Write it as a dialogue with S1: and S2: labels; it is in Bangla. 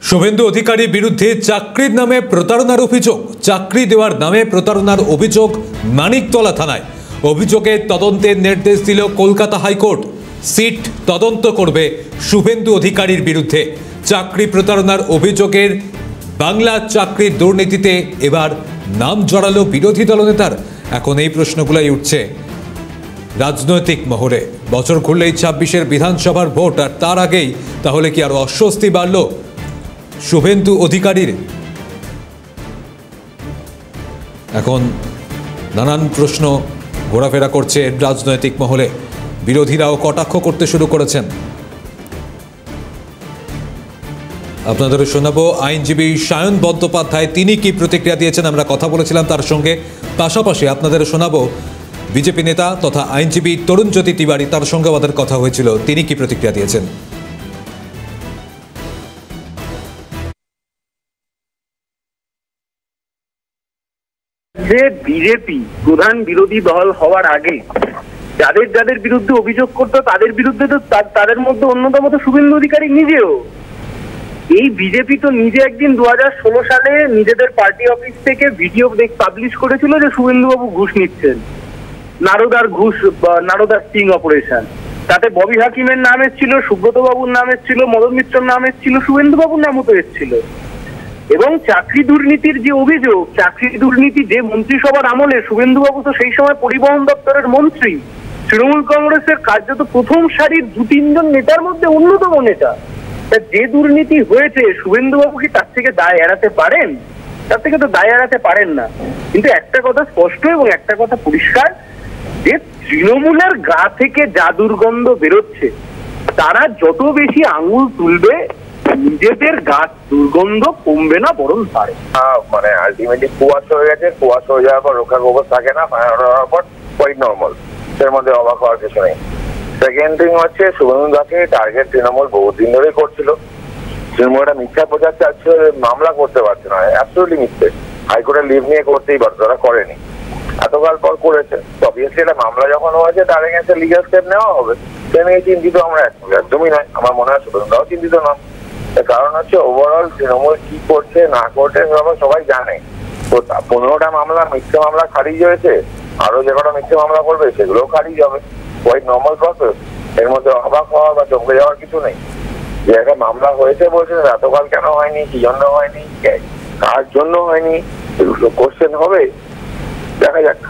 S1: শুভেন্দু অধিকারীর বিরুদ্ধে চাকরির নামে প্রতারণার অভিযোগ। চাকরি দেওয়ার নামে প্রতারণার অভিযোগ মানিকতলা থানায়। অভিযোগের তদন্তের নির্দেশ দিল কলকাতা হাইকোর্ট। সিট তদন্ত করবে শুভেন্দু অধিকারীর বিরুদ্ধে। চাকরি প্রতারণার অভিযোগের বাংলা চাকরির দুর্নীতিতে এবার নাম জড়ালো বিরোধী দলনেতার। এখন এই প্রশ্নগুলোই উঠছে রাজনৈতিক মহলে। বছর ঘুরলেই 26-এর বিধানসভার ভোট, আর তার আগেই তাহলে কি আরো অস্বস্তি বাড়ল শুভেন্দু অধিকারীর? এখন নানান প্রশ্ন ঘোরাফেরা করছে রাজনৈতিক মহলে। বিরোধীরাও কটাক্ষ করতে শুরু করেছেন। আপনাদের শোনাবো আইনজীবী সায়ন বন্দ্যোপাধ্যায়, তিনি কি প্রতিক্রিয়া দিয়েছেন, আমরা কথা বলেছিলাম তার সঙ্গে। পাশাপাশি আপনাদের শোনাবো বিজেপি নেতা তথা আইনজীবী তরুণজ্যোতি তিওয়ারি, তার সঙ্গে আমাদের কথা হয়েছিল, তিনি কি প্রতিক্রিয়া দিয়েছেন।
S2: যে বিজেপি প্রধান বিরোধী দল হওয়ার আগে যাদের যাদের বিরুদ্ধে অভিযোগ করতো তাদের বিরুদ্ধে তো তাদের মধ্যে অন্যতম তো শুভেন্দু অধিকারী নিজেও। এই বিজেপি তো নিজে একদিন 2016 সালে নিজেদের পার্টি অফিস থেকে ভিডিও পাবলিশ করেছিল যে শুভেন্দুবাবু ঘুষ নিচ্ছেন, নারদার ঘুষ, নারদার স্টিং অপারেশন। তাতে ববি হাকিমের নাম এসেছিল, সুব্রত বাবুর নাম এসেছিল, মদন মিত্রর নাম এসেছিল, শুভেন্দু বাবুর নামও তো এসেছিল। এবং চাকরি দুর্নীতির যে অভিযোগ, চাকরি দুর্নীতি যে মন্ত্রিসভার আমলে, শুভেন্দুবাবু তো সেই সময় পরিবহন দপ্তরের মন্ত্রী, তৃণমূল কংগ্রেসের কার্যত প্রথম সারির 2-3 নেতার মধ্যে অন্যতম নেতা। যে দুর্নীতি হয়েছে, শুভেন্দুবাবু কি তার থেকে দায় এড়াতে পারেন? তার থেকে তো দায় এড়াতে পারেন না। কিন্তু একটা কথা স্পষ্ট এবং একটা কথা পরিষ্কার, যে তৃণমূলের গা থেকে যা দুর্গন্ধ বেরোচ্ছে, তারা যত বেশি আঙুল তুলবে নিজেদের গাছ দুর্গন্ধ কমবে না, বরং বাড়ে।
S3: মানে আলটিমেটলি কুয়াশা হয়ে গেছে, কুয়াশা হয়ে যাওয়ার পর রক্ষা কবচ থাকে না, ফায়ার হওয়ার পর কোয়াইট নর্মাল, এর মধ্যে অবাক হওয়ার কিছু নেই। সেকেন্ড থিং হচ্ছে, শুভেন্দু দাকে টার্গেট তৃণমূল বহুদিন ধরেই করছিল। তৃণমূল একটা মিথ্যা প্রচার চাচ্ছিল, মামলা করতে পারছে না, অ্যাবসলিউটলি মিথ্যে। হাইকোর্টের লিভ নিয়ে করতেই পারতো, তারা করেনি, এতকাল পর করেছে। অবভিয়াসলি একটা মামলা যখন হয়েছে তার এগেইনস্টে লিগ্যাল স্টেপ নেওয়া হবে, সে নিয়ে চিন্তিত আমরা একদমই নয়। আমার মনে হয় শুভেন্দুরাও চিন্তিত নয়। কারণ হচ্ছে ওভারঅল তৃণমূল কি করছে না করছে সবাই জানে। তো 15টা মামলা, মিথ্যে মামলা খারিজ হয়েছে, আরো যে কটা মিথ্যে মামলা করবে সেগুলোও খারিজ হবে, কোয়াইট নর্মাল প্রসেস। এর মধ্যে অবাক হওয়া বা চমকে যাওয়ার কিছু নেই। যে একটা মামলা হয়েছে বলছে এতকাল কেন হয়নি, কি জন্য হয়নি, কার জন্য হয়নি, এগুলো কোশ্চেন হবে, দেখা যাক।